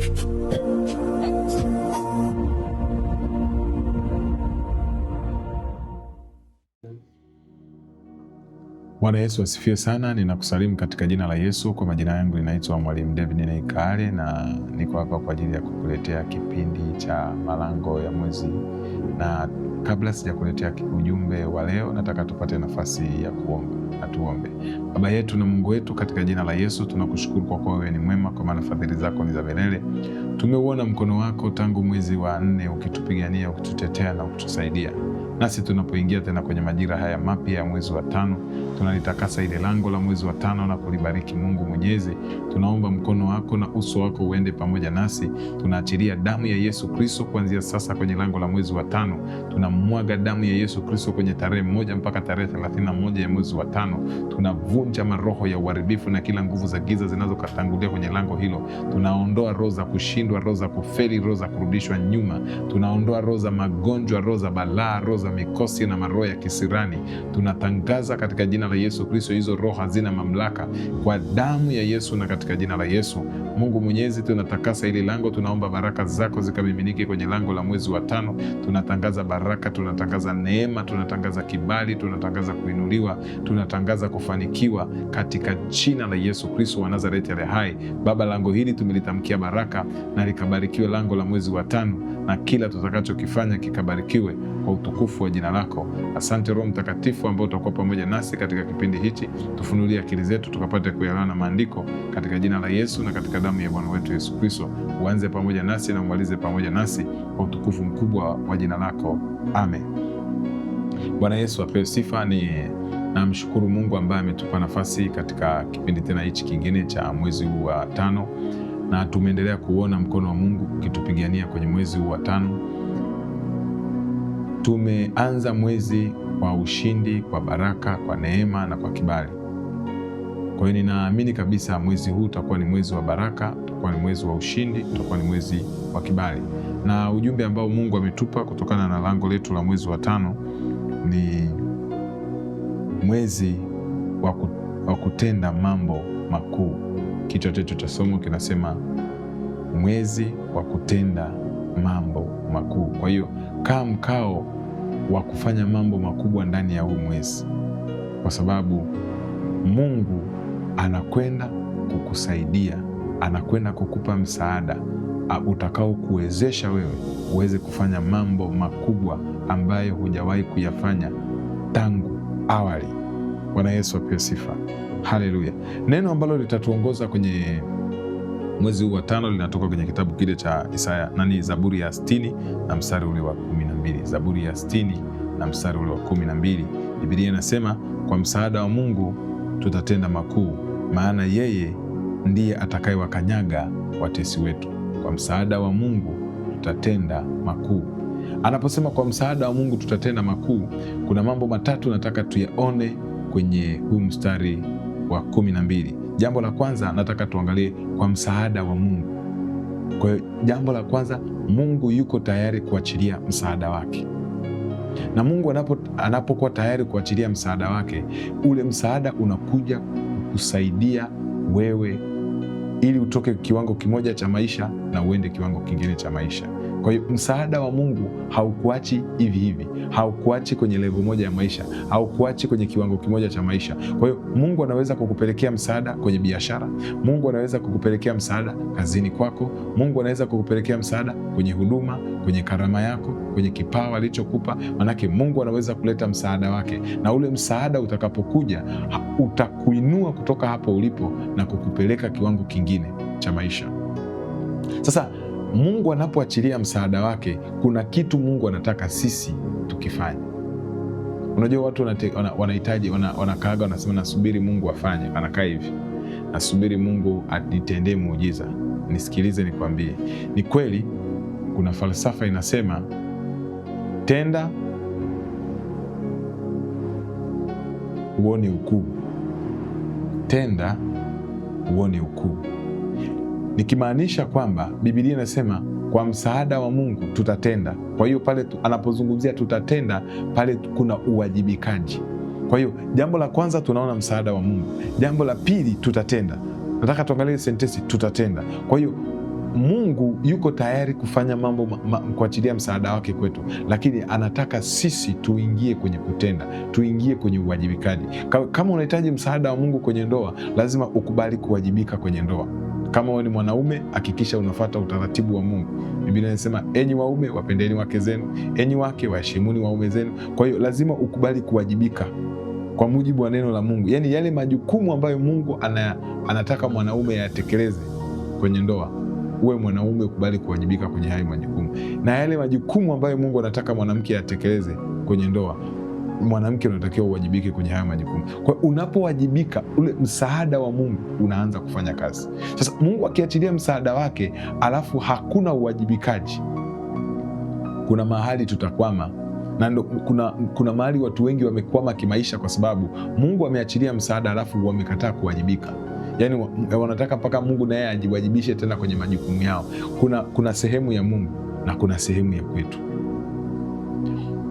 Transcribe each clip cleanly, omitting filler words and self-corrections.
Bwana Yesu asifiwe sana. Ninakusalimu katika jina la Yesu. Kwa majina yangu ninaitwa Mwalimu David Ninaikale na niko hapa kwa ajili ya kukuletea kipindi cha malango ya mwezi. Na kabla sijakuletea ujumbe wa leo, nataka tupate nafasi ya kuomba. Tuombe. Baba yetu na Mungu wetu, katika jina la Yesu tunakushukuru kwa kuwa wewe ni mwema, kwa maana fadhili zako ni za milele. Tumeuona mkono wako tangu mwezi wa 4 ukitupigania, ukitutetea na ukitusaidia. Nasi tunapoingia tena kwenye majira haya mapya ya mwezi wa 5, tunalitakasa ile lango la mwezi wa 5 na kulibariki. Mungu Mwenyezi, tunaomba mkono wako na uso wako uende pamoja nasi. Tunaachilia damu ya Yesu Kristo kuanzia sasa kwenye lango la mwezi wa 5. Tunamwaga damu ya Yesu Kristo kwenye tarehe 1 mpaka tarehe 31 ya mwezi wa 5. Tunavunja maroho ya uharibifu na kila nguvu za giza zinazokatangulia kwenye lango hilo. Tunaondoa roho za kushindwa, roho za kufeli, roho za kurudishwa nyuma. Tunaondoa roho za magonjwa, roho za balaa, roho za mikosi na maroho ya kisirani. Tunatangaza katika jina la Yesu Kristo, hizo roho hazina mamlaka kwa damu ya Yesu na katika jina la Yesu. Mungu Mwenyezi, tunatakasa ili lango. Tunaomba baraka zako zikamiminike kwenye lango la mwezi wa 5. Tunatangaza baraka, tunatangaza neema, tunatangaza kibali, tunatangaza kuinuliwa, tunatangaza kufanikiwa katika jina la Yesu Kristo wa Nazareti aliye hai. Baba, lango hili tumelitamkia baraka na likabarikiwe lango la mwezi wa 5, na kila tutakachokifanya kikabarikiwe kwa utukufu wa jina lako. Asante Roho Mtakatifu ambao utakuwa pamoja nasi katika kipindi hichi. Tufunulie akili zetu tukapate kuyaelewa maandiko katika jina la Yesu na katika damu ya Bwana wetu Yesu Kristo. Uanze pamoja nasi na umalize pamoja nasi kwa utukufu mkubwa wa jina lako. Amen. Bwana Yesu apewe sifa. Namshukuru Mungu ambaye ametupa nafasi katika kipindi tena hichi kingine cha mwezi huu wa 5, na tumeendelea kuona mkono wa Mungu ukitupigania kwenye mwezi huu wa 5. Tumeanza mwezi kwa ushindi, kwa baraka, kwa neema na kwa kibali. Kwa hiyo ninaamini kabisa mwezi huu utakuwa ni mwezi wa baraka, utakuwa ni mwezi wa ushindi, utakuwa ni mwezi wa kibali. Na ujumbe ambao Mungu ametupa kutokana na lango letu la mwezi wa 5 ni mwezi wa kutenda mambo makuu. Kichwa chetu cha somo kinasema mwezi wa kutenda mambo makuu. Kwa hiyo kaa mkao wa kufanya mambo makubwa ndani ya huu mwezi, kwa sababu Mungu anakwenda kukusaidia, anakwenda kukupa msaada utakao kuwezesha wewe uweze kufanya mambo makubwa ambayo hujawahi kuyafanya tangu awali. Bwana Yesu apewe sifa. Haleluya. Neno ambalo litatuongoza kwenye mwezi huu wa 5 linatoka kwenye kitabu kile cha Zaburi ya 60 na mstari ule wa 12. Zaburi ya 60 na mstari ule wa 12. Biblia inasema, kwa msaada wa Mungu tutatenda makuu, maana yeye ndiye atakayewakanyaga watesi wetu. Kwa msaada wa Mungu tutatenda makuu. Anaposema kwa msaada wa Mungu tutatenda makuu, kuna mambo matatu nataka tuyaone kwenye huu mstari wa 12. Jambo la kwanza nataka tuangalie kwa msaada wa Mungu. Kwa hiyo jambo la kwanza, Mungu yuko tayari kuachilia msaada wake. Na Mungu anapokuwa tayari kuachilia msaada wake, ule msaada unakuja kukusaidia wewe ili utoke kiwango kimoja cha maisha na uende kiwango kingine cha maisha. Kwa hiyo msaada wa Mungu haukuachi hivi hivi, haukuachi kwenye level moja ya maisha, haukuachi kwenye kiwango kimoja cha maisha. Kwa hiyo Mungu anaweza kukupelekea msaada kwenye biashara, Mungu anaweza kukupelekea msaada kazini kwako, Mungu anaweza kukupelekea msaada kwenye huduma, kwenye karama yako, kwenye kipawa alichokupa. Manake Mungu anaweza kuleta msaada wake, na ule msaada utakapokuja utakuinua kutoka hapo ulipo na kukupeleka kiwango kingine cha maisha. Sasa Mungu anapoachilia msaada wake, kuna kitu Mungu anataka sisi tukifanye. Unajua watu wanahitaji, wanakaaga wanasema nasubiri Mungu afanye. Anakaa hivi, nasubiri Mungu anitendee muujiza. Nisikilize nikwambie, ni kweli kuna falsafa inasema tenda uone ukuu, tenda uone ukuu. Nikimaanisha kwamba Biblia inasema kwa msaada wa Mungu tutatenda. Kwa hiyo pale anapozungumzia tutatenda, pale kuna uwajibikaji. Kwa hiyo jambo la kwanza tunaona msaada wa Mungu. Jambo la pili tutatenda. Nataka tuangalie sentensi tutatenda. Kwa hiyo Mungu yuko tayari kufanya mambo kuachilia msaada wake kwetu, lakini anataka sisi tuingie kwenye kutenda, tuingie kwenye uwajibikaji. Kama unahitaji msaada wa Mungu kwenye ndoa, lazima ukubali kuwajibika kwenye ndoa. Kama wewe ni mwanaume, hakikisha unafuata utaratibu wa Mungu. Biblia inasema, enyi waume wapendeni wake zenu, enyi wake waheshimuni waume zenu. Kwa hiyo lazima ukubali kuwajibika kwa mujibu wa neno la Mungu, yaani yale majukumu ambayo Mungu anataka mwanaume yatekeleze kwenye ndoa, uwe mwanaume ukubali kuwajibika kwenye hayo majukumu. Na yale majukumu ambayo Mungu anataka mwanamke yatekeleze kwenye ndoa, mwanamke unatakiwa uwajibike kwenye hayo majukumu. Kwa unapowajibika, ule msaada wa Mungu unaanza kufanya kazi. Sasa Mungu akiachilia msaada wake alafu hakuna uwajibikaji, kuna mahali tutakwama. Na ndo, kuna mahali watu wengi wamekwama kimaisha kwa sababu Mungu ameachilia msaada alafu wamekataa kuwajibika. Yaani wanataka mpaka Mungu naye ajiwajibishe tena kwenye majukumu yao. Kuna sehemu ya Mungu na kuna sehemu ya kwetu.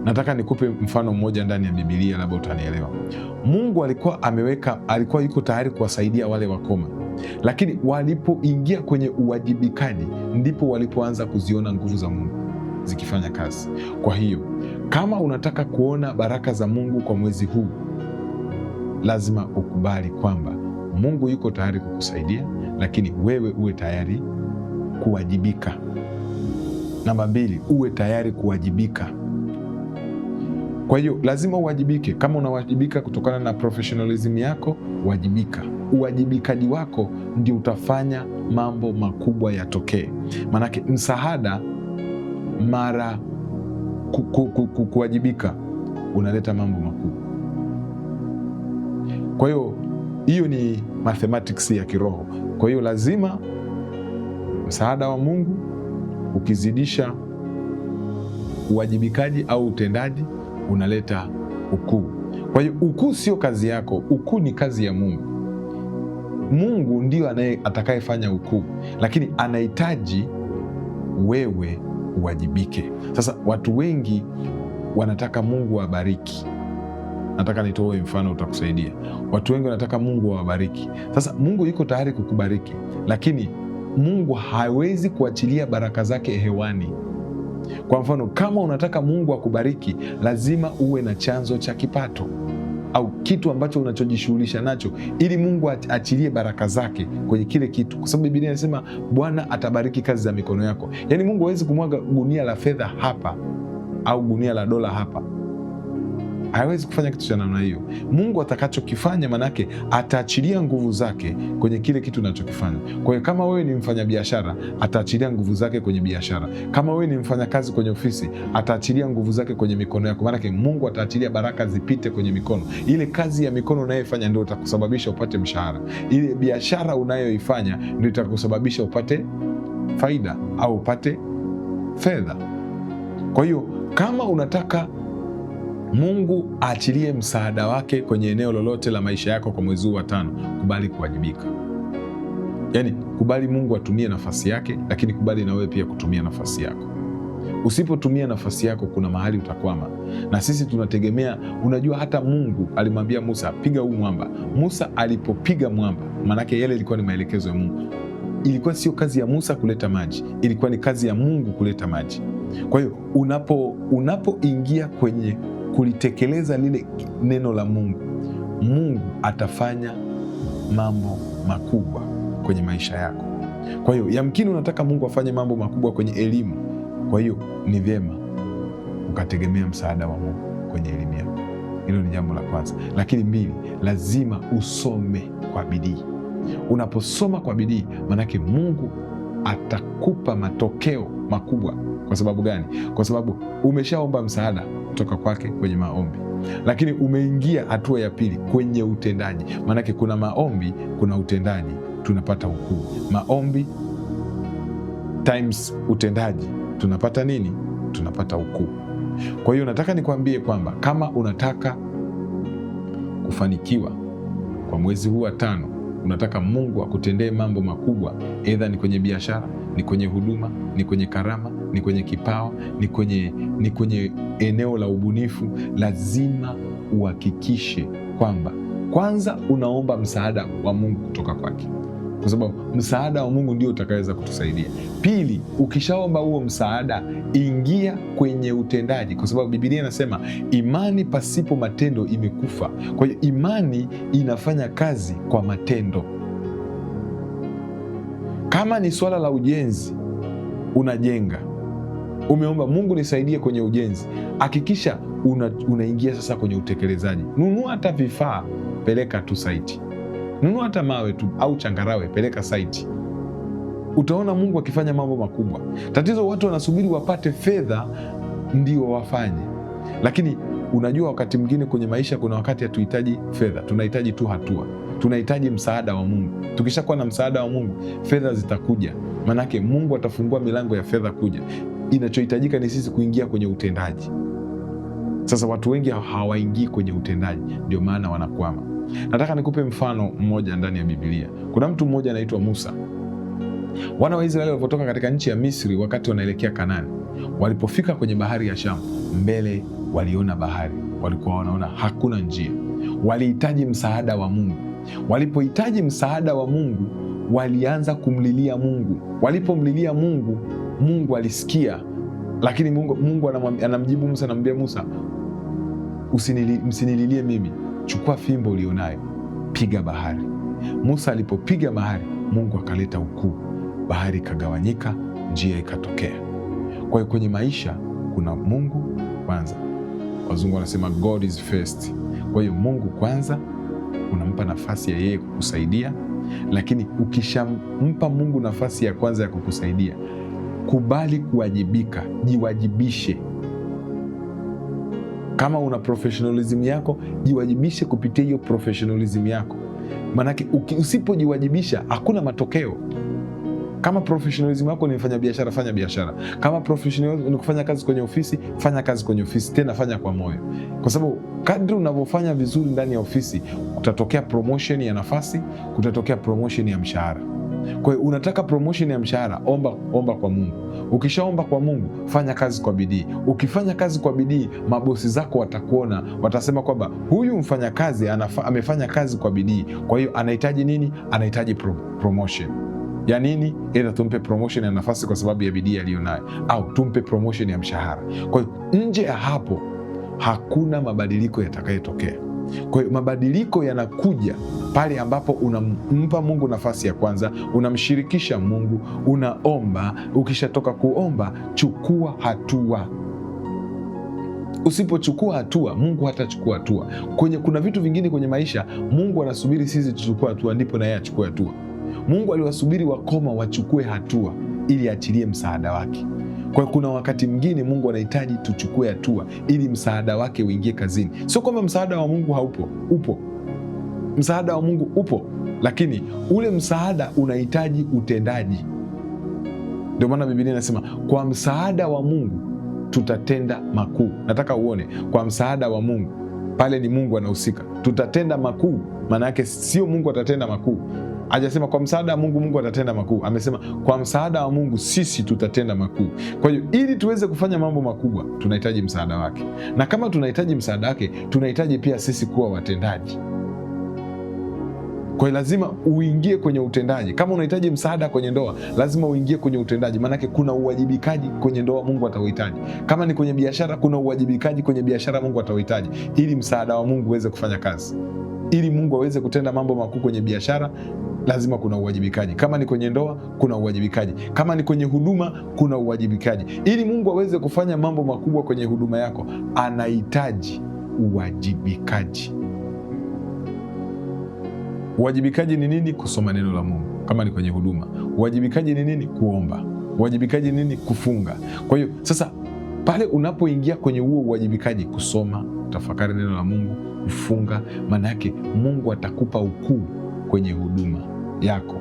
Nataka nikupe mfano mmoja ndani ya Biblia, labda utanielewa. Mungu alikuwa yuko tayari kuwasaidia wale wakoma, lakini walipoingia kwenye uwajibikaji ndipo walipoanza kuziona nguvu za Mungu zikifanya kazi. Kwa hiyo kama unataka kuona baraka za Mungu kwa mwezi huu, lazima ukubali kwamba Mungu yuko tayari kukusaidia, lakini wewe uwe tayari kuwajibika. Namba 2, uwe tayari kuwajibika. Kwa hiyo lazima uwajibike. Kama unawajibika kutokana na professionalism yako, wajibika. Uwajibikaji wako ndio utafanya mambo makubwa yatokee. Maanake msaada mara kuwajibika unaleta mambo makubwa. Kwa hiyo ni mathematics ya kiroho. Kwa hiyo lazima msaada wa Mungu ukizidisha uwajibikaji au utendaji unaleta ukuu. Kwa hiyo ukuu sio kazi yako, ukuu ni kazi ya Mungu. Mungu ndio atakayefanya ukuu, lakini anahitaji wewe uwajibike. Sasa watu wengi wanataka Mungu awabariki. Nataka nitoe mfano utakusaidia. Watu wengi wanataka Mungu awabariki. Sasa Mungu yuko tayari kukubariki, lakini Mungu hawezi kuachilia baraka zake hewani. Kwa mfano, kama unataka Mungu akubariki, lazima uwe na chanzo cha kipato au kitu ambacho unachojishughulisha nacho, ili Mungu aachilie baraka zake kwenye kile kitu, kwa sababu Biblia inasema Bwana atabariki kazi za mikono yako. Yaani Mungu hawezi kumwaga gunia la fedha hapa au gunia la dola hapa, hawezi kufanya kitu cha namna hiyo. Mungu atakachokifanya, manake ataachilia nguvu zake kwenye kile kitu unachokifanya. Kwa hiyo kama wewe ni mfanyabiashara, ataachilia nguvu zake kwenye biashara. Kama wewe ni mfanyakazi kwenye ofisi, ataachilia nguvu zake kwenye mikono yako. Manake Mungu ataachilia baraka zipite kwenye mikono. Ile kazi ya mikono unayoifanya ndio itakusababisha upate mshahara. Ile biashara unayoifanya ndio itakusababisha upate faida au upate fedha. Kwa hiyo kama unataka Mungu aachilie msaada wake kwenye eneo lolote la maisha yako kwa mwezi huu wa 5, kubali kuwajibika. Yaani kubali Mungu atumie nafasi yake, lakini kubali na wewe pia kutumia nafasi yako. Usipotumia nafasi yako, kuna mahali utakwama. Na sisi tunategemea, unajua hata Mungu alimwambia Musa, piga huu mwamba. Musa alipopiga mwamba, manake yale ilikuwa ni maelekezo ya Mungu. Ilikuwa sio kazi ya Musa kuleta maji, ilikuwa ni kazi ya Mungu kuleta maji. Kwa hiyo unapoingia kwenye kulitekeleza lile neno la Mungu, Mungu atafanya mambo makubwa kwenye maisha yako. Kwa hiyo yamkini unataka Mungu afanye mambo makubwa kwenye elimu. Kwa hiyo ni vyema ukategemea msaada wa Mungu kwenye elimu yako. Hilo ni jambo la kwanza. Lakini 2, lazima usome kwa bidii. Unaposoma kwa bidii, manake Mungu atakupa matokeo makubwa. Kwa sababu gani? Kwa sababu umeshaomba msaada kutoka kwake kwenye maombi, lakini umeingia hatua ya pili kwenye utendaji. Maanake kuna maombi, kuna utendaji, tunapata ukuu. Maombi times utendaji, tunapata nini? Tunapata ukuu. Kwa hiyo nataka nikwambie kwamba kama unataka kufanikiwa kwa mwezi huu wa 5, unataka Mungu akutendee mambo makubwa, aidha ni kwenye biashara, ni kwenye huduma, ni kwenye karama, ni kwenye kipawa, ni kwenye eneo la ubunifu, lazima uhakikishe kwamba kwanza unaomba msaada wa Mungu kutoka kwake. kwa sababu msaada wa Mungu ndio utakaweza kutusaidia. Pili, ukishaomba huo msaada, ingia kwenye utendaji, kwa sababu Biblia inasema imani pasipo matendo imekufa. Kwa hiyo imani inafanya kazi kwa matendo. Kama ni swala la ujenzi, unajenga, umeomba Mungu nisaidie kwenye ujenzi, hakikisha unaingia sasa kwenye utekelezaji. Nunua hata vifaa, peleka tu saiti. Nunua hata mawe tu au changarawe, peleka saiti. Utaona Mungu akifanya mambo makubwa. Tatizo, watu wanasubiri wapate fedha ndio wafanye, lakini unajua wakati mwingine kwenye maisha kuna wakati hatuhitaji fedha, tunahitaji tu hatua. Tunahitaji msaada wa Mungu. Tukishakuwa na msaada wa Mungu, fedha zitakuja, manake Mungu atafungua milango ya fedha kuja. Inachohitajika ni sisi kuingia kwenye utendaji. Sasa watu wengi hawaingii kwenye utendaji, ndio maana wanakwama. Nataka nikupe mfano mmoja ndani ya Biblia. Kuna mtu mmoja anaitwa Musa. Wana wa Israeli walipotoka katika nchi ya Misri wakati wanaelekea Kanaani, walipofika kwenye bahari ya Shamu, mbele waliona bahari, walikuwa wanaona hakuna njia. Walihitaji msaada wa Mungu. Walipohitaji msaada wa Mungu, walianza kumlilia Mungu. Walipomlilia Mungu, Mungu alisikia, lakini Mungu anamjibu Musa, anamwambia Musa, msinililie mimi, chukua fimbo ulionayo, piga bahari. Musa alipopiga bahari, Mungu akaleta ukuu, bahari ikagawanyika, njia ikatokea. Kwa hiyo kwenye maisha kuna Mungu kwanza. Wazungu wanasema God is first. Kwa hiyo Mungu kwanza, unampa nafasi ya yeye kukusaidia, lakini ukishampa Mungu nafasi ya kwanza ya kukusaidia, kubali kuwajibika, jiwajibishe. Kama una professionalism yako, jiwajibishe kupitia hiyo professionalism yako. Manake usipojiwajibisha hakuna matokeo. Kama professionalism yako ni mfanya biashara, fanya biashara. Kama professionalism ni kufanya kazi kwenye ofisi, fanya kazi kwenye ofisi, tena fanya kwa moyo, kwa sababu kadri unavyofanya vizuri ndani ya ofisi, kutatokea promotion ya nafasi, kutatokea promotion ya mshahara. Kwa hiyo unataka promotion ya mshahara, omba kwa Mungu. Ukishaomba kwa Mungu, fanya kazi kwa bidii. Ukifanya kazi kwa bidii, mabosi zako watakuona, watasema kwamba huyu mfanyakazi amefanya kazi kwa bidii, kwa hiyo anahitaji nini? Anahitaji promotion ya nini? Ila tumpe promotion ya nafasi kwa sababu ya bidii aliyonayo, au tumpe promotion ya mshahara. Kwa hiyo nje ya hapo hakuna mabadiliko yatakayotokea. Kwa hiyo mabadiliko yanakuja pale ambapo unampa Mungu nafasi ya kwanza, unamshirikisha Mungu, unaomba. Ukishatoka kuomba, chukua hatua. Usipochukua hatua, Mungu hatachukua hatua. Kuna vitu vingine kwenye maisha Mungu anasubiri sisi tuchukue hatua, ndipo na yeye achukue hatua. Mungu aliwasubiri wakoma wachukue hatua ili aachilie msaada wake. Kwa hiyo kuna wakati mwingine Mungu anahitaji tuchukue hatua ili msaada wake uingie kazini. Sio kwamba msaada wa Mungu haupo, upo. Msaada wa Mungu upo, lakini ule msaada unahitaji utendaji. Ndio maana Biblia inasema kwa msaada wa Mungu tutatenda makuu. Nataka uone, kwa msaada wa Mungu, pale ni Mungu anahusika. Tutatenda makuu, maana yake sio Mungu atatenda makuu. Hajasema kwa msaada wa Mungu Mungu atatenda makuu, amesema kwa msaada wa Mungu sisi tutatenda makuu. Kwa hiyo ili tuweze kufanya mambo makubwa, tunahitaji msaada wake, na kama tunahitaji msaada wake, tunahitaji pia sisi kuwa watendaji. Kwa hiyo lazima uingie kwenye utendaji. Kama unahitaji msaada kwenye ndoa, lazima uingie kwenye utendaji, maanake kuna uwajibikaji kwenye ndoa Mungu atauhitaji. Kama ni kwenye biashara, kuna uwajibikaji kwenye biashara Mungu atauhitaji, ili msaada wa Mungu uweze kufanya kazi. Ili Mungu aweze kutenda mambo makuu kwenye biashara, lazima kuna uwajibikaji. Kama ni kwenye ndoa, kuna uwajibikaji. Kama ni kwenye huduma, kuna uwajibikaji. Ili Mungu aweze kufanya mambo makubwa kwenye huduma yako, anahitaji uwajibikaji. Uwajibikaji ni nini? Kusoma neno la Mungu. Kama ni kwenye huduma, uwajibikaji ni nini? Kuomba. Uwajibikaji ni nini? Kufunga. Kwa hiyo sasa pale unapoingia kwenye huo uwajibikaji, kusoma, tafakari neno la Mungu, kufunga, maana yake Mungu atakupa ukuu kwenye huduma yako.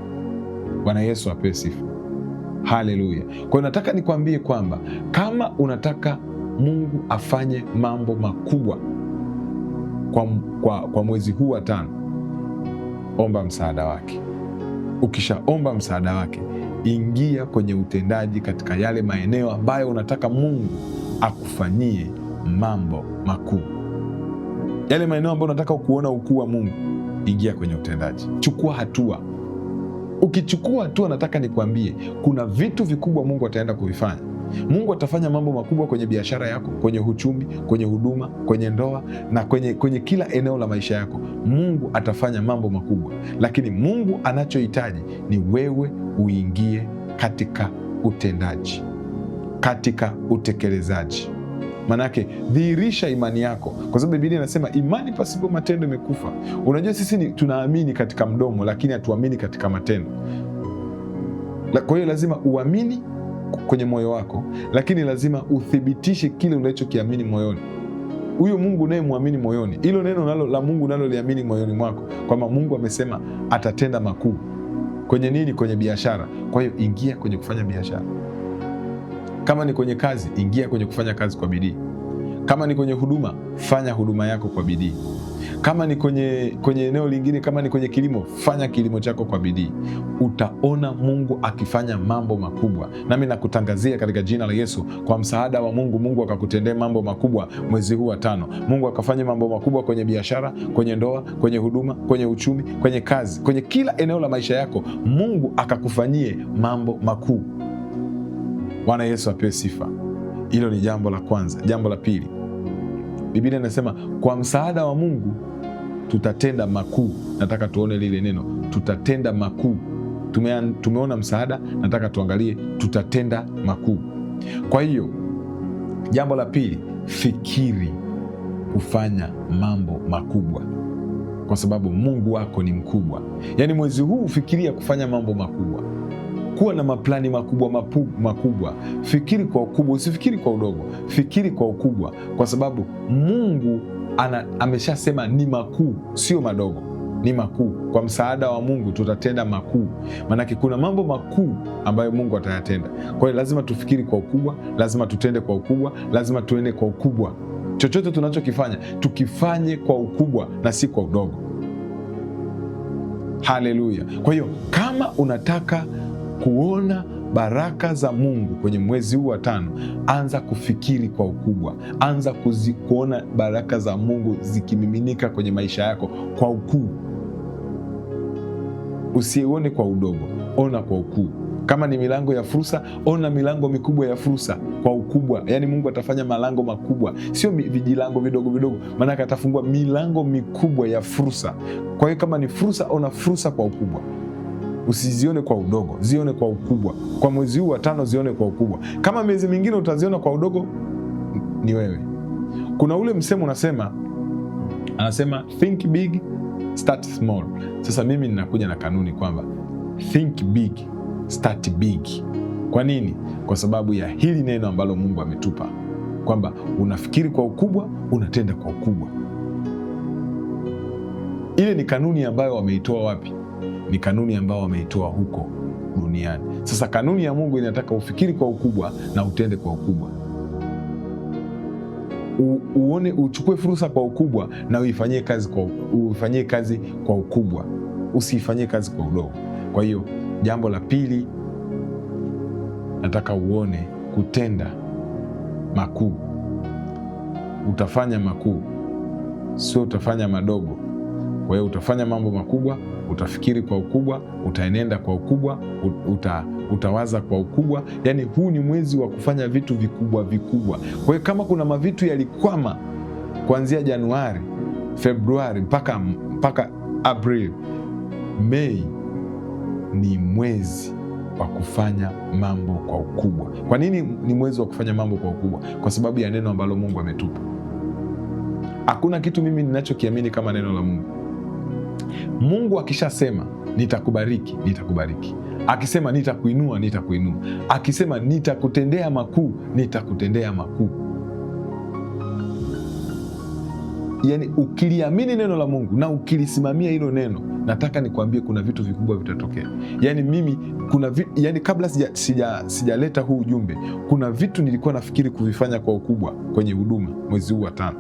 Bwana Yesu apewe sifa. Haleluya. Kwa hiyo nataka nikwambie kwamba kama unataka Mungu afanye mambo makubwa kwa mwezi huu wa 5, omba msaada wake. Ukishaomba msaada wake, ingia kwenye utendaji katika yale maeneo ambayo unataka Mungu akufanyie mambo makuu. Yale maeneo ambayo unataka kuona ukuu wa Mungu, ingia kwenye utendaji. Chukua hatua. Ukichukua hatua, nataka nikwambie kuna vitu vikubwa Mungu ataenda kuvifanya. Mungu atafanya mambo makubwa kwenye biashara yako, kwenye uchumi, kwenye huduma, kwenye ndoa na kwenye kila eneo la maisha yako. Mungu atafanya mambo makubwa, lakini Mungu anachohitaji ni wewe uingie katika utendaji, katika utekelezaji. Manake dhihirisha imani yako, kwa sababu Biblia inasema imani pasipo matendo imekufa. Unajua sisi tunaamini katika mdomo, lakini hatuamini katika matendo. Kwa hiyo lazima uamini kwenye moyo wako, lakini lazima uthibitishe kile unachokiamini moyoni. Huyo Mungu unayemwamini moyoni, hilo neno la Mungu unaloliamini moyoni mwako, kwamba Mungu amesema atatenda makuu kwenye nini? Kwenye biashara. Kwa hiyo ingia kwenye kufanya biashara. Kama ni kwenye kazi, ingia kwenye kufanya kazi kwa bidii. Kama ni kwenye huduma, fanya huduma yako kwa bidii. Kama ni kwenye eneo lingine, kama ni kwenye kilimo, fanya kilimo chako kwa bidii. Utaona Mungu akifanya mambo makubwa. Nami nakutangazia katika jina la Yesu, kwa msaada wa Mungu, Mungu akakutendea mambo makubwa mwezi huu wa 5. Mungu akafanya mambo makubwa kwenye biashara, kwenye ndoa, kwenye huduma, kwenye uchumi, kwenye kazi, kwenye kila eneo la maisha yako. Mungu akakufanyie mambo makuu. Bwana Yesu apewe sifa. Hilo ni jambo la kwanza. Jambo la pili, Biblia inasema kwa msaada wa Mungu tutatenda makuu. Nataka tuone lile neno, tutatenda makuu. Tumeona msaada, nataka tuangalie tutatenda makuu. Kwa hiyo jambo la pili, fikiri kufanya mambo makubwa, kwa sababu Mungu wako ni mkubwa. Yaani mwezi huu fikiria kufanya mambo makubwa. Kuwa na maplani makubwa. Fikiri kwa ukubwa, usifikiri kwa udogo. Fikiri kwa ukubwa, kwa sababu Mungu ameshasema ni makuu, sio madogo, ni makuu. Kwa msaada wa Mungu tutatenda makuu. Maanake kuna mambo makuu ambayo Mungu atayatenda. Kwa hiyo lazima tufikiri kwa ukubwa, lazima tutende kwa ukubwa, lazima tuende kwa ukubwa. Chochote tunachokifanya tukifanye kwa ukubwa na si kwa udogo. Haleluya! Kwa hiyo kama unataka kuona baraka za Mungu kwenye mwezi huu wa 5, anza kufikiri kwa ukubwa. Anza kuona baraka za Mungu zikimiminika kwenye maisha yako kwa ukuu. Usione kwa udogo, ona kwa ukuu. Kama ni milango ya fursa, ona milango mikubwa ya fursa kwa ukubwa. Yaani Mungu atafanya malango makubwa, sio vijilango vidogo vidogo, maanake atafungua milango mikubwa ya fursa. Kwa hiyo kama ni fursa, ona fursa kwa ukubwa. Usizione kwa udogo, zione kwa ukubwa. Kwa mwezi huu wa 5 zione kwa ukubwa. Kama miezi mingine utaziona kwa udogo, ni wewe. Kuna ule msemo anasema think big, start small. Sasa mimi ninakuja na kanuni kwamba think big, start big. Kwa nini? Kwa sababu ya hili neno ambalo Mungu ametupa, kwamba unafikiri kwa ukubwa, unatenda kwa ukubwa. Ile ni kanuni ambayo wameitoa wapi? Ni kanuni ambayo wameitoa huko duniani. Sasa kanuni ya Mungu inataka ufikiri kwa ukubwa na utende kwa ukubwa. Uchukue fursa kwa ukubwa na uifanyie kazi kwa ukubwa. Usiifanyie kazi kwa udogo. Kwa hiyo jambo la pili, nataka uone kutenda makuu. Utafanya makuu, sio utafanya madogo. Kwa hiyo utafanya mambo makubwa, utafikiri kwa ukubwa, utaenenda kwa ukubwa, utawaza kwa ukubwa. Yaani huu ni mwezi wa kufanya vitu vikubwa vikubwa. Kwa hiyo kama kuna mavitu yalikwama kuanzia Januari, Februari mpaka Aprili, Mei ni mwezi wa kufanya mambo kwa ukubwa. Kwa nini ni mwezi wa kufanya mambo kwa ukubwa? Kwa sababu ya neno ambalo Mungu ametupa. Hakuna kitu mimi ninachokiamini kama neno la Mungu. Mungu akishasema nitakubariki, nitakubariki. Akisema nitakuinua, nitakuinua. Akisema nitakutendea makuu, nitakutendea makuu. Yaani ukiliamini neno la Mungu na ukilisimamia hilo neno, nataka nikwambie kuna vitu vikubwa vitatokea. Yaani mimi kabla sijaleta huu ujumbe, kuna vitu nilikuwa nafikiri kuvifanya kwa ukubwa kwenye huduma mwezi huu wa 5.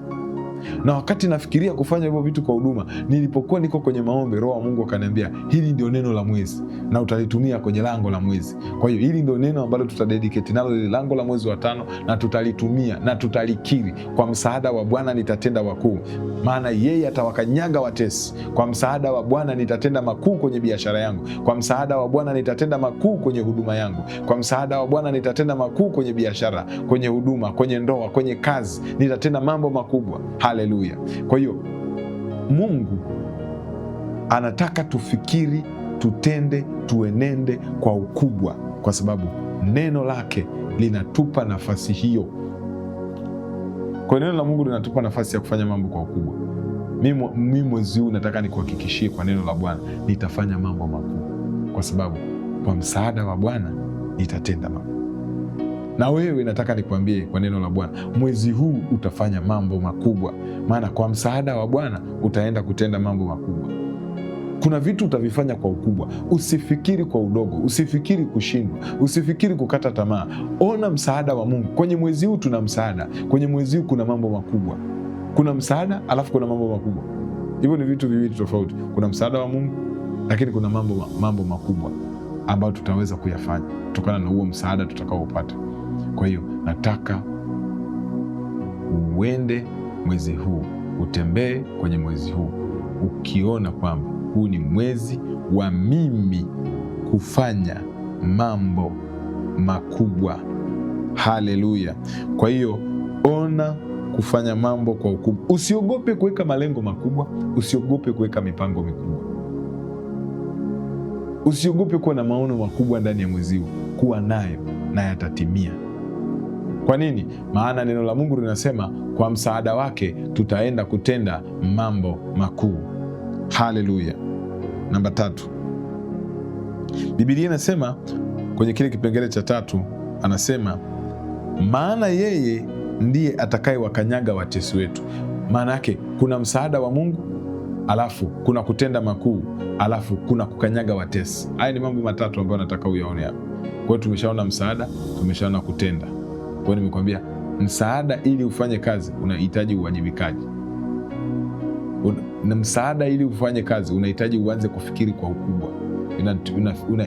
Na wakati nafikiria kufanya hivyo vitu kwa huduma, nilipokuwa niko kwenye maombi, Roho wa Mungu akaniambia hili ndio neno la mwezi na utalitumia kwenye lango la mwezi. Kwa hiyo hili ndio neno ambalo tutadedicate nalo lile lango la mwezi wa 5, na tutalitumia na tutalikiri: kwa msaada wa Bwana nitatenda wakuu, maana yeye atawakanyaga watesi. Kwa msaada wa Bwana nitatenda makuu kwenye biashara yangu. Kwa msaada wa Bwana nitatenda makuu kwenye huduma yangu. Kwa msaada wa Bwana nitatenda makuu kwenye biashara, kwenye huduma, kwenye ndoa, kwenye kazi, nitatenda mambo makubwa. Haleluya! Kwa hiyo Mungu anataka tufikiri, tutende, tuenende kwa ukubwa, kwa sababu neno lake linatupa nafasi hiyo. Kwa neno la Mungu linatupa nafasi ya kufanya mambo kwa ukubwa. Mimi mwezi huu nataka nikuhakikishie kwa neno la Bwana nitafanya mambo makubwa, kwa sababu kwa msaada wa Bwana nitatenda mambo. Na wewe nataka nikwambie kwa neno la Bwana, mwezi huu utafanya mambo makubwa, maana kwa msaada wa Bwana utaenda kutenda mambo makubwa. Kuna vitu utavifanya kwa ukubwa. Usifikiri kwa udogo, usifikiri kushindwa, usifikiri kukata tamaa. Ona msaada wa Mungu. Kwenye mwezi huu tuna msaada, kwenye mwezi huu kuna mambo makubwa. Kuna msaada alafu kuna mambo makubwa. Hivyo ni vitu viwili tofauti. Kuna msaada wa Mungu, lakini kuna mambo makubwa ambayo tutaweza kuyafanya kutokana na huo msaada tutakaopata. Kwa hiyo nataka uende mwezi huu, utembee kwenye mwezi huu ukiona kwamba huu ni mwezi wa mimi kufanya mambo makubwa. Haleluya! Kwa hiyo ona kufanya mambo kwa ukubwa. Usiogope kuweka malengo makubwa, usiogope kuweka mipango mikubwa, usiogope kuwa na maono makubwa ndani ya mwezi huu. Kuwa nayo na yatatimia. Kwa nini? Maana neno la Mungu linasema kwa msaada wake tutaenda kutenda mambo makuu. Haleluya! Namba 3, Biblia inasema kwenye kile kipengele cha 3, anasema maana yeye ndiye atakayewakanyaga watesi wetu. Maana yake kuna msaada wa Mungu, alafu kuna kutenda makuu, alafu kuna kukanyaga watesi. Haya ni mambo matatu ambayo nataka uyaone hapa. Kwa hiyo tumeshaona msaada, tumeshaona kutenda. Kwa hiyo nimekwambia msaada ili ufanye kazi unahitaji uwajibikaji. Na msaada ili ufanye kazi unahitaji uanze kufikiri kwa ukubwa.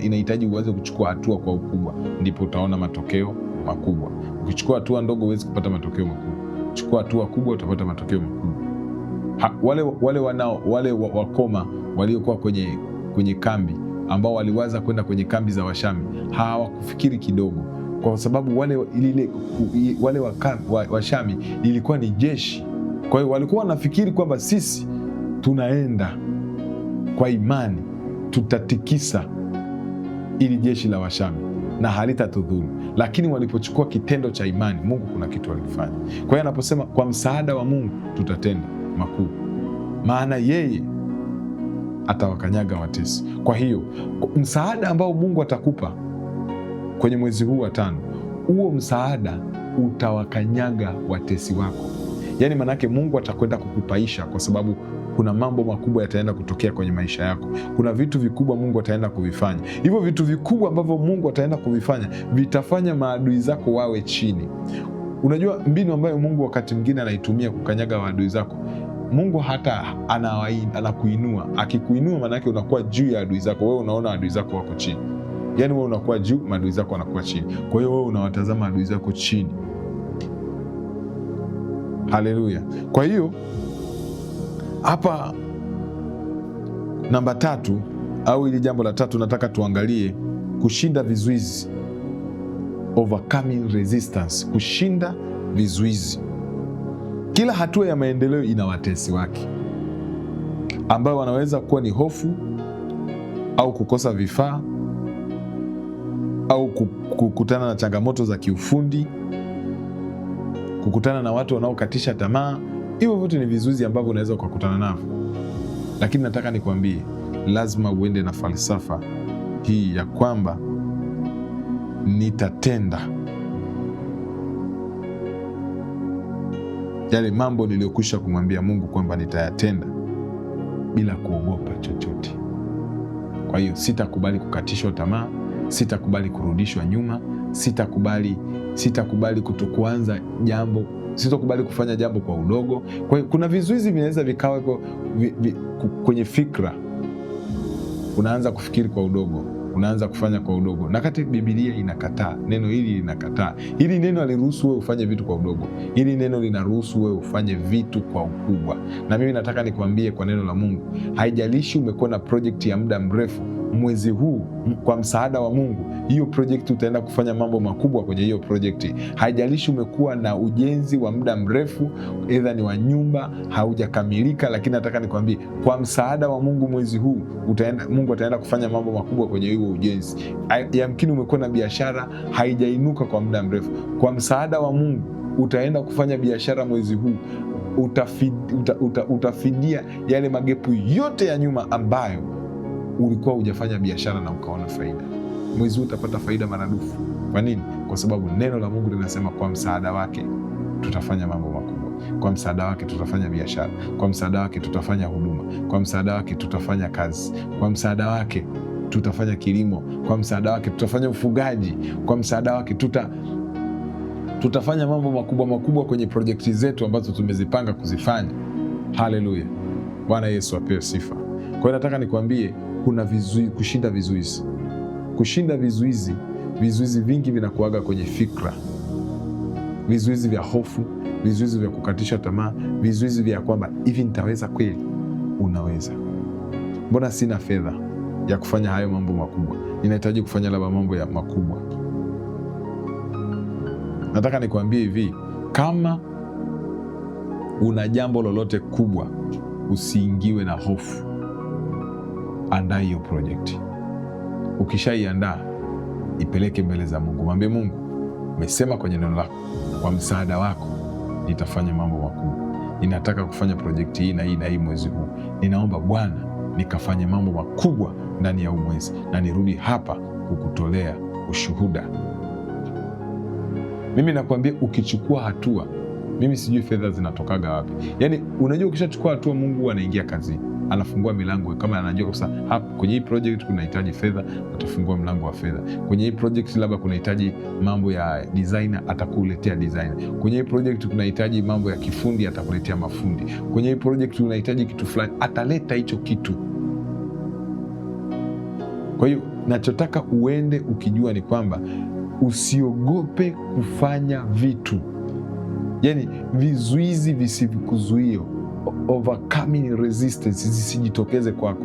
Inahitaji uanze kuchukua hatua kwa ukubwa, ndipo utaona matokeo makubwa. Ukichukua hatua ndogo huwezi kupata matokeo makubwa. Chukua hatua kubwa utapata matokeo makubwa. Wale wakoma waliokuwa kwenye kambi, ambao waliwaza kwenda kwenye kambi za Washami, hawakufikiri kidogo, kwa sababu wale Washami ilikuwa ni jeshi. Kwa hiyo walikuwa wanafikiri kwamba sisi tunaenda kwa imani, tutatikisa ili jeshi la Washami na halitatudhuru. Lakini walipochukua kitendo cha imani, Mungu kuna kitu alifanya. Kwa hiyo anaposema kwa msaada wa Mungu tutatenda makuu, maana yeye atawakanyaga watesi. Kwa hiyo msaada ambao Mungu atakupa kwenye mwezi huu wa 5, huo msaada utawakanyaga watesi wako. Yaani manake Mungu atakwenda kukupaisha, kwa sababu kuna mambo makubwa yataenda kutokea kwenye maisha yako. Kuna vitu vikubwa Mungu ataenda kuvifanya. Hivyo vitu vikubwa ambavyo Mungu ataenda kuvifanya vitafanya maadui zako wawe chini. Unajua mbinu ambayo Mungu wakati mwingine anaitumia kukanyaga maadui zako, Mungu hata anakuinua. Akikuinua manake unakuwa juu ya adui zako. Wewe unaona adui zako wako chini, yaani wewe unakuwa juu, maadui zako wanakuwa chini. Kwa hiyo wewe unawatazama adui zako chini. Haleluya! Kwa hiyo hapa namba 3 au ili jambo la 3 nataka tuangalie kushinda vizuizi, overcoming resistance. Kushinda vizuizi. Kila hatua ya maendeleo ina watesi wake, ambao wanaweza kuwa ni hofu au kukosa vifaa au kukutana na changamoto za kiufundi, kukutana na watu wanaokatisha tamaa. Hivyo vitu ni vizuizi ambavyo unaweza ukakutana navyo, lakini nataka nikwambie, lazima uende na falsafa hii ya kwamba nitatenda yale mambo niliyokwisha kumwambia Mungu kwamba nitayatenda bila kuogopa chochote. Kwa hiyo sitakubali kukatishwa tamaa, sitakubali kurudishwa nyuma, sitakubali kutokuanza jambo sitokubali kufanya jambo kwa udogo. Kwa hiyo kuna vizuizi vinaweza vikawa kwenye fikra, unaanza kufikiri kwa udogo, unaanza kufanya kwa udogo, na kati Biblia inakataa, neno hili linakataa. Hili neno haliruhusu wewe ufanye vitu kwa udogo, hili neno linaruhusu wewe ufanye vitu kwa ukubwa. Na mimi nataka nikwambie kwa neno la Mungu, haijalishi umekuwa na project ya muda mrefu, mwezi huu kwa msaada wa Mungu, hiyo project utaenda kufanya mambo makubwa kwenye hiyo project. Haijalishi umekuwa na ujenzi wa muda mrefu, aidha ni wa nyumba haujakamilika, lakini nataka nikwambie kwa msaada wa Mungu mwezi huu Mungu ataenda kufanya mambo makubwa kwenye hiyo ujenzi. Yamkini umekuwa na biashara haijainuka kwa muda mrefu, kwa msaada wa Mungu utaenda kufanya biashara mwezi huu, utafidia yale magepu yote ya nyuma ambayo ulikuwa hujafanya biashara na ukaona faida. Mwezi huu utapata faida maradufu. Kwa nini? Kwa sababu neno la Mungu linasema kwa msaada wake tutafanya mambo makubwa, kwa msaada wake tutafanya biashara, kwa msaada wake tutafanya huduma, kwa msaada wake tutafanya kazi, kwa msaada wake tutafanya kilimo, kwa msaada wake tutafanya ufugaji, kwa msaada wake tutafanya mambo makubwa makubwa kwenye projekti zetu ambazo tumezipanga kuzifanya. Haleluya, Bwana Yesu apewe sifa. Kwa hiyo nataka nikwambie kuna kushinda vizuizi. Kushinda vizuizi vingi vinakuaga kwenye fikra, vizuizi vya hofu, vizuizi vya kukatisha tamaa, vizuizi vya kwamba hivi nitaweza kweli? Unaweza. Mbona sina fedha ya kufanya hayo mambo makubwa? Ninahitaji kufanya labda mambo ya makubwa. Nataka nikwambie hivi, kama una jambo lolote kubwa, usiingiwe na hofu. Andaa hiyo project. Ukishaiandaa, ipeleke mbele za Mungu. Mwambie Mungu, umesema kwenye neno lako, kwa msaada wako nitafanya mambo makubwa. Ninataka kufanya projekti hii na hii na hii mwezi huu. Ninaomba Bwana nikafanye mambo makubwa ndani ya huu mwezi, na nirudi hapa kukutolea ushuhuda. Mimi nakwambia ukichukua hatua, mimi sijui fedha zinatokaga wapi. Yaani unajua ukishachukua hatua, Mungu anaingia kazini, anafungua milango. Kama anajua kwa sababu hapa kwenye hii project kunahitaji fedha, atafungua mlango wa fedha. Kwenye hii project labda kunahitaji mambo ya designer, atakuletea designer. Kwenye hii project kunahitaji mambo ya kifundi, atakuletea mafundi. Kwenye hii project kunahitaji kitu fulani, ataleta hicho kitu. Kwa hiyo nachotaka uende ukijua ni kwamba usiogope kufanya vitu. Yaani vizuizi visikuzuie, overcoming resistance zisijitokeze kwako.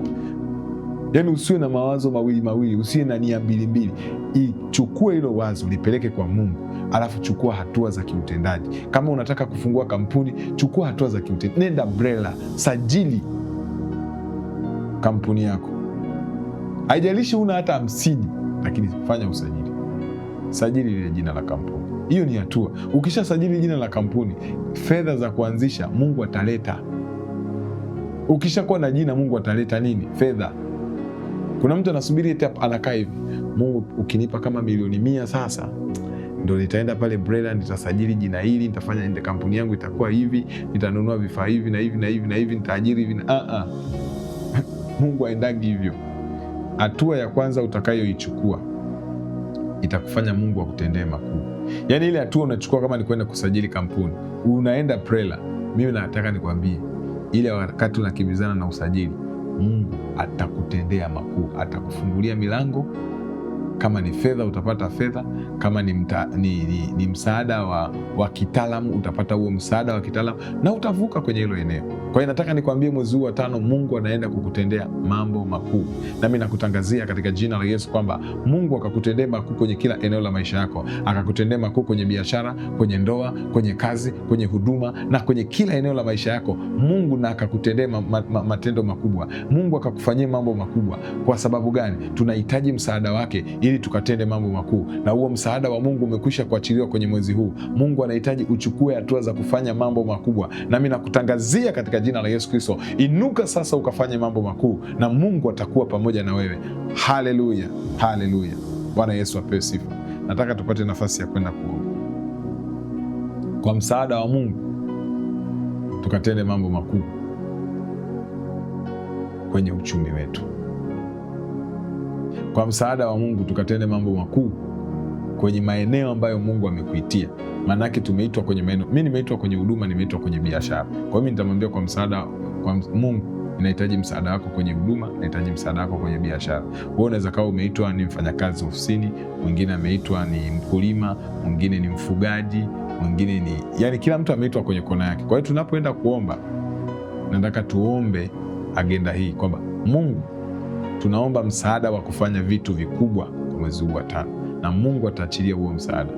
Yaani usiwe na mawazo mawili, usiwe na nia mbili. Ichukue hilo wazo, lipeleke kwa Mungu, alafu chukua hatua za kiutendaji. Kama unataka kufungua kampuni, chukua hatua za kiutendaji. Nenda BRELA, sajili kampuni yako. Haijalishi una hata 50, lakini fanya usajili. Sajili lile jina la kampuni. Hiyo ni hatua. Ukisha sajili jina la kampuni, fedha za kuanzisha Mungu ataleta. Ukishakuwa na jina, Mungu ataleta nini? Fedha. Kuna mtu anasubiri eti anakaa hivi, Mungu ukinipa kama milioni 100 sasa ndo nitaenda pale BRELA, nitasajili jina hili, nitafanya kampuni yangu itakuwa hivi, nitanunua vifaa hivi na hivi na hivi na hivi, nitaajiri hivi na Mungu haendangi hivyo. Hatua ya kwanza utakayoichukua itakufanya Mungu akutendee makuu. Yaani ile hatua unachukua kama ni kwenda kusajili kampuni, unaenda BRELA, mimi nataka nikwambie, ile wakati unakimbizana na usajili, Mungu atakutendea makuu, atakufungulia milango. Kama ni fedha utapata fedha, kama ni msaada wa kitaalamu utapata huo msaada wa kitaalamu, na utavuka kwenye hilo eneo. Kwa hiyo nataka nikwambie mwezi huu wa 5 Mungu anaenda kukutendea mambo makuu. Nami nakutangazia katika jina la Yesu kwamba Mungu akakutendea makuu kwenye kila eneo la maisha yako. Akakutendea makuu kwenye biashara, kwenye ndoa, kwenye kazi, kwenye huduma na kwenye kila eneo la maisha yako. Mungu na akakutendea matendo makubwa. Mungu akakufanyia mambo makubwa. Kwa sababu gani? Tunahitaji msaada wake ili tukatende mambo makuu, na huo msaada wa Mungu umekwisha kuachiliwa kwenye mwezi huu. Mungu anahitaji uchukue hatua za kufanya mambo makubwa, nami nakutangazia katika jina la Yesu Kristo, inuka sasa ukafanye mambo makuu, na Mungu atakuwa pamoja na wewe. Haleluya, haleluya, Bwana Yesu apewe sifa. Nataka tupate nafasi ya kwenda kuomba. Kwa msaada wa Mungu tukatende mambo makuu kwenye uchumi wetu. Kwa msaada wa Mungu tukatende mambo makuu kwenye maeneo ambayo Mungu amekuitia. Maana yake tumeitwa kwenye maeneo. Mimi nimeitwa kwenye huduma, nimeitwa kwenye biashara. Kwa hiyo mimi nitamwambia kwa msaada kwa Mungu, inahitaji msaada wako kwenye huduma, inahitaji msaada wako kwenye biashara. Wewe unaweza kawa umeitwa ni mfanyakazi ofisini, mwingine ameitwa ni mkulima, mwingine ni mfugaji, mwingine ni yani, kila mtu ameitwa kwenye kona yake. Kwa hiyo tunapoenda kuomba, nataka tuombe agenda hii kwamba Mungu, tunaomba msaada wa kufanya vitu vikubwa kwa mwezi huu wa 5, na Mungu ataachilia huo msaada.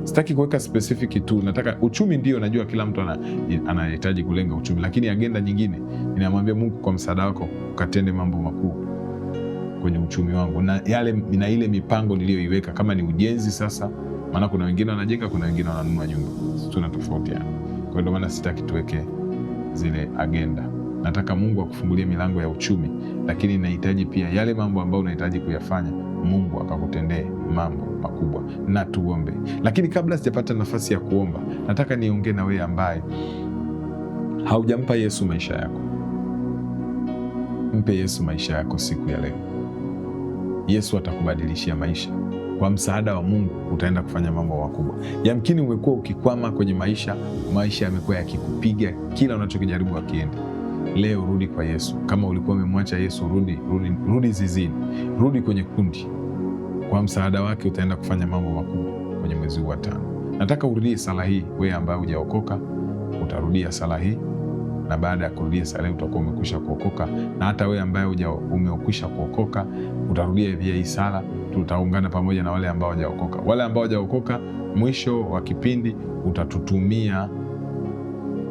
Sitaki kuweka specific tu, nataka uchumi. Ndio najua kila mtu anahitaji kulenga uchumi, lakini agenda nyingine ninamwambia Mungu, kwa msaada wako ukatende mambo makuu kwenye uchumi wangu na ile mipango niliyoiweka, kama ni ujenzi sasa, maana kuna wengine wanajenga, kuna wengine wananunua nyumba, tuna tofautiana. Kwa hiyo maana sitaki tuweke zile agenda. Nataka Mungu akufungulie milango ya uchumi, lakini nahitaji pia yale mambo ambayo unahitaji kuyafanya, Mungu akakutendee mambo makubwa. Na tuombe. Lakini kabla sijapata nafasi ya kuomba, nataka niongee na wewe ambaye haujampa Yesu maisha yako. Mpe Yesu maisha yako siku ya leo. Yesu atakubadilishia maisha. Kwa msaada wa Mungu utaenda kufanya mambo makubwa. Yamkini umekuwa ukikwama kwenye maisha yamekuwa yakikupiga, kila unachokijaribu hakiende. Leo rudi kwa Yesu. Kama ulikuwa umemwacha Yesu, rudi zizini, rudi kwenye kundi. Kwa msaada wake utaenda kufanya mambo makubwa kwenye mwezi huu wa 5. Nataka urudie sala hii. Wewe ambaye hujaokoka utarudia sala hii, na baada ya kurudia sala hii utakuwa umekwisha kuokoka. Na hata wewe ambaye umekwisha kuokoka utarudia pia hii sala. Tutaungana pamoja na wale ambao hawajaokoka. Wale ambao hawajaokoka, mwisho wa kipindi utatutumia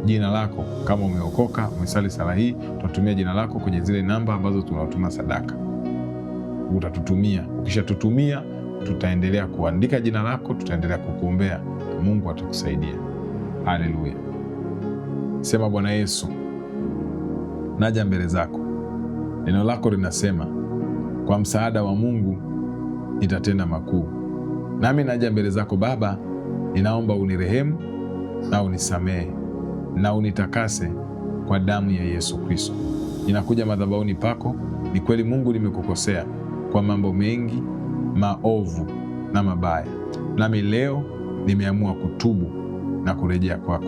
jina lako. Kama umeokoka, umesali sala hii, tutatumia jina lako kwenye zile namba ambazo tunatuma sadaka. Utatutumia. Ukishatutumia, tutaendelea kuandika jina lako, tutaendelea kukuombea. Mungu atakusaidia. Haleluya. Sema, Bwana Yesu, naja mbele zako. Neno lako linasema kwa msaada wa Mungu nitatenda makuu. Nami naja mbele zako Baba, ninaomba unirehemu na unisamehe na unitakase kwa damu ya Yesu Kristo. Ninakuja madhabahuni pako. Ni kweli Mungu, nimekukosea kwa mambo mengi maovu na mabaya, nami leo nimeamua kutubu na kurejea kwako.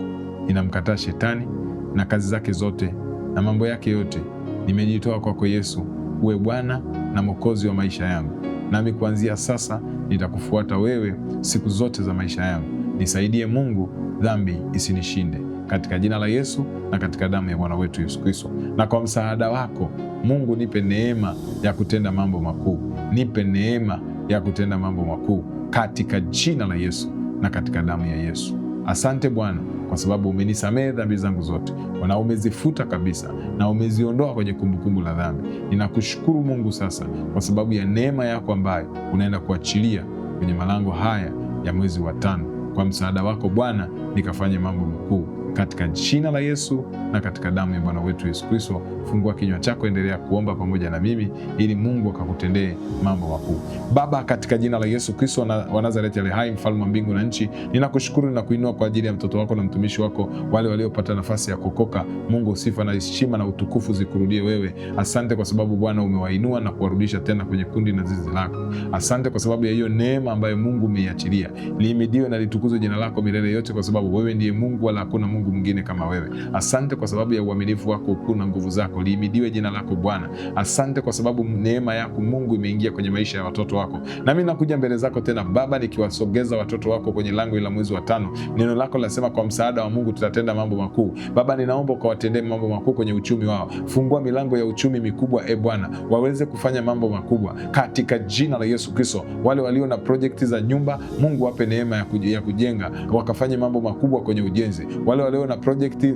Ninamkataa shetani na kazi zake zote na mambo yake yote. Nimejitoa kwako Yesu, uwe Bwana na Mwokozi wa maisha yangu. Nami kuanzia sasa nitakufuata wewe siku zote za maisha yangu. Nisaidie Mungu, dhambi isinishinde, katika jina la Yesu na katika damu ya Bwana wetu Yesu Kristo. Na kwa msaada wako Mungu, nipe neema ya kutenda mambo makuu. Nipe neema ya kutenda mambo makuu katika jina la Yesu na katika damu ya Yesu. Asante Bwana kwa sababu umenisamehe dhambi zangu zote na umezifuta kabisa na umeziondoa kwenye kumbukumbu la dhambi. Ninakushukuru Mungu sasa kwa sababu ya neema yako ambayo unaenda kuachilia kwenye malango haya ya mwezi wa 5. Kwa msaada wako Bwana, nikafanye mambo makuu katika jina la Yesu na katika damu ya Bwana wetu Yesu Kristo. Fungua kinywa chako, endelea kuomba pamoja na mimi ili Mungu akakutendee mambo makuu. Baba, katika jina la Yesu Kristo wa Nazareti aliye hai, mfalme wa mbingu na nchi, ninakushukuru na kuinua kwa ajili ya mtoto wako na mtumishi wako, wale waliopata nafasi ya kuokoka. Mungu, sifa na heshima na utukufu zikurudie wewe. Asante kwa sababu Bwana umewainua na kuwarudisha tena kwenye kundi na zizi lako. Asante kwa sababu ya hiyo neema ambayo Mungu umeiachilia. Lihimidiwe na litukuzwe jina lako milele yote, kwa sababu wewe ndiye Mungu, wala hakuna Mungu mwingine kama wewe. Asante kwa sababu ya uaminifu wako ukuu na nguvu zako. Lihimidiwe jina lako Bwana. Asante kwa sababu neema yako Mungu imeingia kwenye maisha ya watoto wako. Nami nakuja mbele zako tena Baba, nikiwasogeza watoto wako kwenye lango la mwezi wa 5. Neno lako linasema kwa msaada wa Mungu tutatenda mambo makuu. Baba, ninaomba ukawatendee mambo makuu kwenye uchumi wao. Fungua milango ya uchumi mikubwa Bwana, waweze kufanya mambo makubwa katika jina la Yesu Kristo. Wale walio na projekti za nyumba, Mungu wape neema ya kujenga, wakafanye mambo makubwa kwenye ujenzi. Wale walio na projekti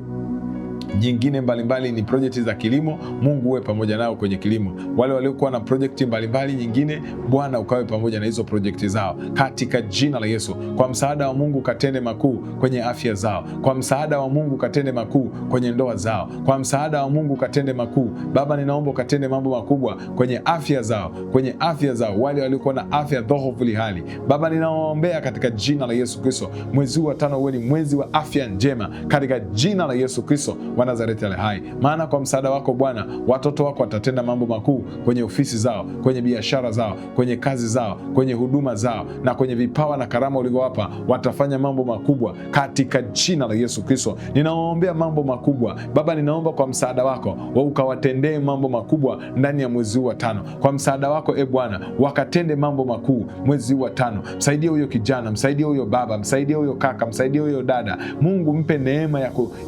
nyingine mbalimbali, ni projekti za kilimo, Mungu uwe pamoja nao kwenye kilimo. Wale waliokuwa na projekti mbalimbali nyingine, Bwana ukawe pamoja na hizo projekti zao katika jina la Yesu. Kwa msaada wa Mungu katende makuu kwenye afya zao. Kwa msaada wa Mungu katende makuu kwenye ndoa zao. Kwa msaada wa Mungu katende makuu. Baba, ninaomba katende mambo makubwa kwenye afya zao, kwenye afya zao, wale waliokuwa na afya dhoofu hali. Baba, ninawaombea katika jina la Yesu Kristo, mwezi wa 5 uwe ni mwezi wa afya njema katika jina la Yesu Kristo wa Nazareti ale hai. Maana kwa msaada wako Bwana, watoto wako watatenda mambo makuu kwenye ofisi zao, kwenye biashara zao, kwenye kazi zao, kwenye huduma zao, na kwenye vipawa na karama ulivyowapa watafanya mambo makubwa katika jina la Yesu Kristo. Ninawaombea mambo makubwa Baba, ninaomba kwa msaada wako ukawatendee mambo makubwa ndani ya mwezi huu wa 5. Kwa msaada wako Bwana, wakatende mambo makuu mwezi huu wa 5. Msaidie huyo kijana, msaidie huyo baba, msaidie huyo kaka, msaidie huyo dada. Mungu mpe neema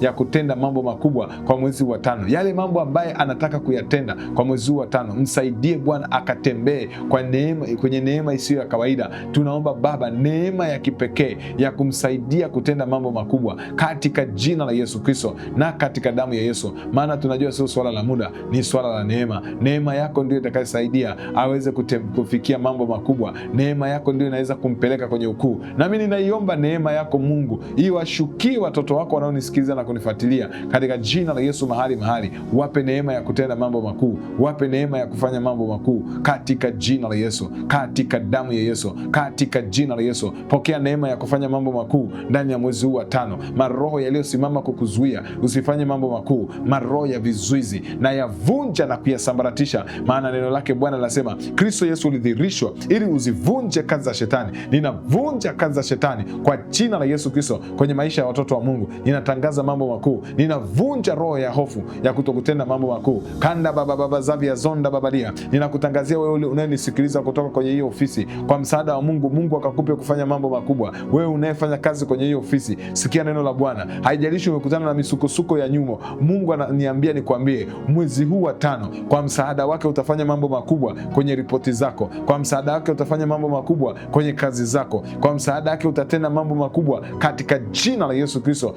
ya kutenda mambo makubwa kwa mwezi huu wa 5. Yale mambo ambaye anataka kuyatenda kwa mwezi huu wa 5, msaidie Bwana akatembee kwa neema, kwenye neema isiyo ya kawaida. Tunaomba Baba neema ya kipekee ya kumsaidia kutenda mambo makubwa katika jina la Yesu Kristo na katika damu ya Yesu. Maana tunajua sio swala la muda, ni swala la neema. Neema yako ndio itakayosaidia aweze kufikia mambo makubwa. Neema yako ndio inaweza kumpeleka kwenye ukuu. Na mimi ninaiomba neema yako Mungu iwashukie watoto wako wanaonisikiliza na kunifuatilia katika jina la Yesu. Mahali wape neema ya kutenda mambo makuu, wape neema ya kufanya mambo makuu katika jina la Yesu, katika damu ya Yesu, katika jina la Yesu. Pokea neema ya kufanya mambo makuu ndani ya mwezi huu wa 5. Maroho yaliyosimama kukuzuia usifanye mambo makuu, maroho ya vizuizi na yavunja na kuyasambaratisha. Maana neno lake Bwana linasema Kristo Yesu ulidhihirishwa ili uzivunje kazi za shetani. Ninavunja kazi za shetani kwa jina la Yesu Kristo kwenye maisha ya watoto wa Mungu. Ninatangaza mambo makuu, ninavunja roho ya hofu ya kutokutenda mambo makuu. Kanda baba zavia zonda babalia. Ninakutangazia wewe unayenisikiliza kutoka kwenye hiyo ofisi, kwa msaada wa Mungu, Mungu akakupe kufanya mambo makubwa. Wewe unayefanya kazi kwenye hiyo ofisi, sikia neno la Bwana. Haijalishi umekutana na misukosuko ya nyuma, Mungu ananiambia nikwambie, mwezi huu wa 5 kwa msaada wake utafanya mambo makubwa kwenye ripoti zako. Kwa msaada wake utafanya mambo makubwa kwenye kazi zako. Kwa msaada wake utatenda mambo makubwa katika jina la Yesu Kristo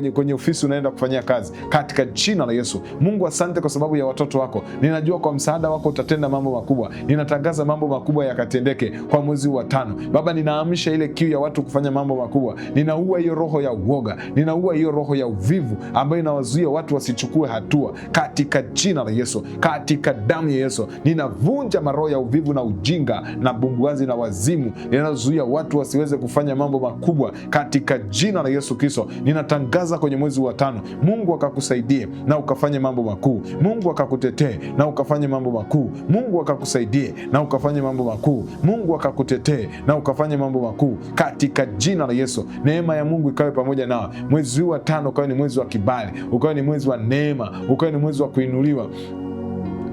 kwenye ofisi unaenda kufanyia kazi katika jina la Yesu. Mungu asante kwa sababu ya watoto wako. Ninajua kwa msaada wako utatenda mambo makubwa. Ninatangaza mambo makubwa yakatendeke kwa mwezi wa 5. Baba, ninaamsha ile kiu ya watu kufanya mambo makubwa. Ninaua hiyo roho ya uoga, ninaua hiyo roho ya uvivu ambayo inawazuia watu wasichukue hatua katika jina la Yesu, katika damu ya Yesu. Ninavunja maroho ya uvivu na ujinga na bumbuazi na wazimu yanayozuia watu wasiweze kufanya mambo makubwa katika jina la Yesu Kristo. Ninatangaza kwenye mwezi wa 5, Mungu akakusaidie na ukafanye mambo makuu. Mungu akakutetee na ukafanye mambo makuu. Mungu akakusaidie na ukafanye mambo makuu. Mungu akakutetee na ukafanye mambo makuu katika jina la Yesu. Neema ya Mungu ikawe pamoja nawe. Mwezi huu wa 5 ukawe ni mwezi wa kibali, ukawe ni mwezi wa neema, ukawe ni mwezi wa kuinuliwa,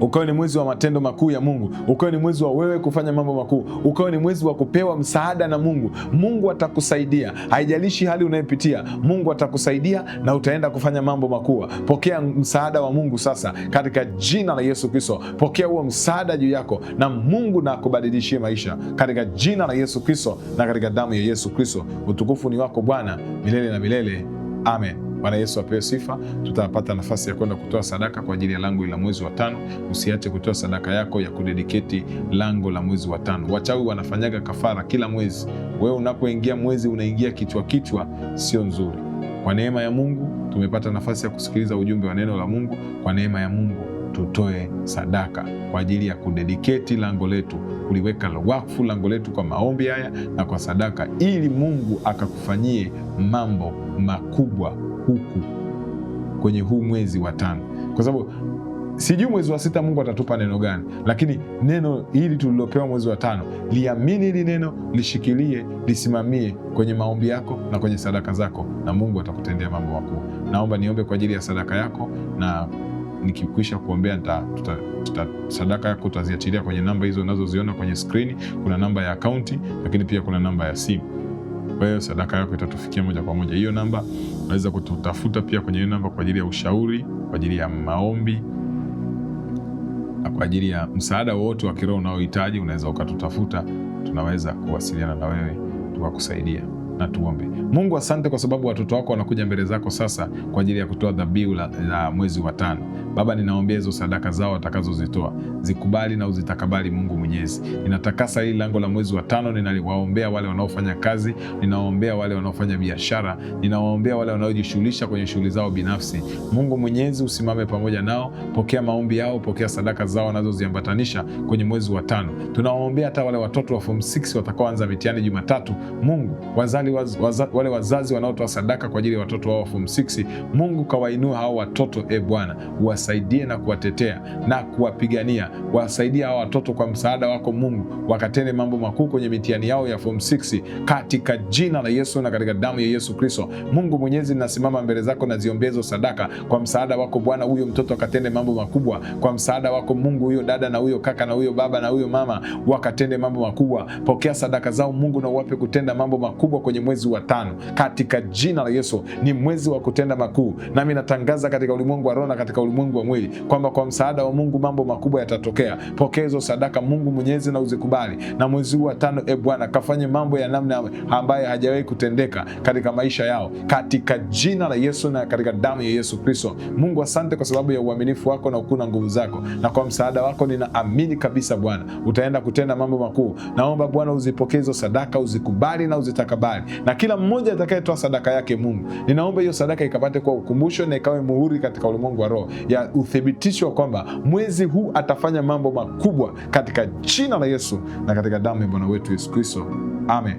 ukawe ni mwezi wa matendo makuu ya Mungu, ukawe ni mwezi wa wewe kufanya mambo makuu, ukawe ni mwezi wa kupewa msaada na Mungu. Mungu atakusaidia, haijalishi hali unayopitia, Mungu atakusaidia na utaenda kufanya mambo makuu. Pokea msaada wa Mungu sasa katika jina la Yesu Kristo. Pokea huo msaada juu yako na Mungu na akubadilishie maisha katika jina la Yesu Kristo na katika damu ya Yesu Kristo. Utukufu ni wako Bwana milele na milele. Amen. Bwana Yesu apewe sifa. Tutapata nafasi ya kwenda kutoa sadaka kwa ajili ya lango la mwezi wa 5. Usiache kutoa sadaka yako ya kudedicate lango la mwezi wa 5. Wachawi wanafanyaga kafara kila mwezi. Wewe unapoingia mwezi unaingia kichwa, sio nzuri. Kwa neema ya Mungu tumepata nafasi ya kusikiliza ujumbe wa neno la Mungu. Kwa neema ya Mungu tutoe sadaka kwa ajili ya kudedicate lango letu, kuliweka wakfu lango letu kwa maombi haya na kwa sadaka, ili Mungu akakufanyie mambo makubwa huku kwenye huu mwezi wa 5. Kwa sababu sijui mwezi wa 6 Mungu atatupa neno gani, lakini neno hili tulilopewa mwezi wa 5, liamini hili neno, lishikilie, lisimamie kwenye maombi yako na kwenye sadaka zako, na Mungu atakutendea mambo makubwa. Naomba niombe kwa ajili ya sadaka yako, na nikikwisha kuombea sadaka yako utaziachilia kwenye namba hizo unazoziona kwenye skrini. Kuna namba ya akaunti, lakini pia kuna namba ya simu. Kwa hiyo sadaka yako itatufikia moja kwa moja. Hiyo namba unaweza kututafuta pia kwenye hiyo namba kwa ajili ya ushauri, kwa ajili ya maombi na kwa ajili ya msaada wowote wa kiroho unaohitaji. Unaweza ukatutafuta, tunaweza kuwasiliana na wewe tukakusaidia. Na tuombe. Mungu, asante kwa sababu watoto wako wanakuja mbele zako sasa kwa ajili ya kutoa dhabihu la mwezi wa 5. Baba, ninaombea hizo sadaka zao watakazozitoa, zikubali na uzitakabali. Mungu Mwenyezi, ninatakasa hili lango la mwezi wa 5. Ninawaombea wale wanaofanya kazi, ninawaombea wale wanaofanya biashara, ninawaombea wale wanaojishughulisha kwenye shughuli zao binafsi. Mungu Mwenyezi, usimame pamoja nao. Pokea maombi yao, pokea sadaka zao wanazoziambatanisha kwenye mwezi wa 5. Tunawaombea hata wale watoto wa form 6 watakaoanza mitihani Jumatatu. Mungu, wazali wale wazazi wanaotoa sadaka kwa ajili ya watoto wao form 6, Mungu kawainua hao watoto Bwana, uwasaidie na kuwatetea na kuwapigania. Wasaidie hao watoto kwa msaada wako Mungu, wakatende mambo makuu kwenye mitihani yao ya form 6 katika jina la Yesu na katika damu ya Yesu Kristo. Mungu Mwenyezi, ninasimama mbele zako na ziombezo sadaka kwa msaada wako Bwana, huyo mtoto akatende mambo makubwa kwa msaada wako Mungu, huyo dada na huyo kaka na huyo baba na huyo mama wakatende mambo makubwa. Pokea sadaka zao Mungu na uwape kutenda mambo makubwa kwenye mwezi wa 5 katika jina la Yesu. Ni mwezi wa kutenda makuu, nami natangaza katika ulimwengu wa roho na katika ulimwengu wa mwili kwamba kwa msaada wa Mungu mambo makubwa yatatokea. Pokea hizo sadaka Mungu Mwenyezi na uzikubali, na mwezi wa 5 Bwana kafanye mambo ya namna ambayo hajawahi kutendeka katika maisha yao katika jina la Yesu na katika damu ya Yesu Kristo. Mungu, asante kwa sababu ya uaminifu wako na ukuu na nguvu zako, na kwa msaada wako ninaamini kabisa Bwana utaenda kutenda mambo makuu. Naomba Bwana uzipokee hizo sadaka, uzikubali na uzitakabali, na kila mmoja atakayetoa sadaka yake Mungu, ninaomba hiyo sadaka ikapate kwa ukumbusho na ikawe muhuri katika ulimwengu wa roho ya uthibitisho kwamba mwezi huu atafanya mambo makubwa katika jina la Yesu na katika damu ya Bwana wetu Yesu Kristo. Amen.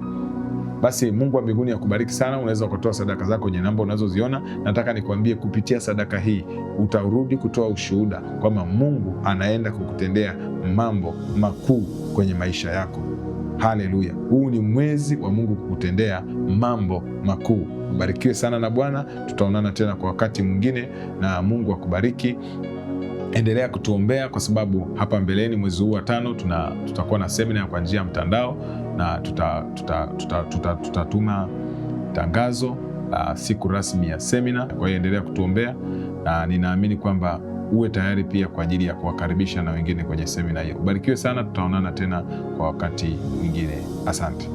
Basi Mungu wa mbinguni akubariki sana. Unaweza kutoa sadaka zako kwenye namba unazoziona. Nataka nikwambie kupitia sadaka hii utarudi kutoa ushuhuda kwamba Mungu anaenda kukutendea mambo makuu kwenye maisha yako. Haleluya. Huu ni mwezi wa Mungu kukutendea mambo makuu. Ubarikiwe sana na Bwana. Tutaonana tena kwa wakati mwingine, na Mungu akubariki. Endelea kutuombea kwa sababu hapa mbeleni mwezi huu wa 5 tutakuwa na semina kwa njia ya mtandao, na tutatuma tangazo siku rasmi ya semina. Kwa hiyo endelea kutuombea, na ninaamini kwamba uwe tayari pia kwa ajili ya kuwakaribisha na wengine kwenye semina hiyo. Ubarikiwe sana, tutaonana tena kwa wakati mwingine. Asante.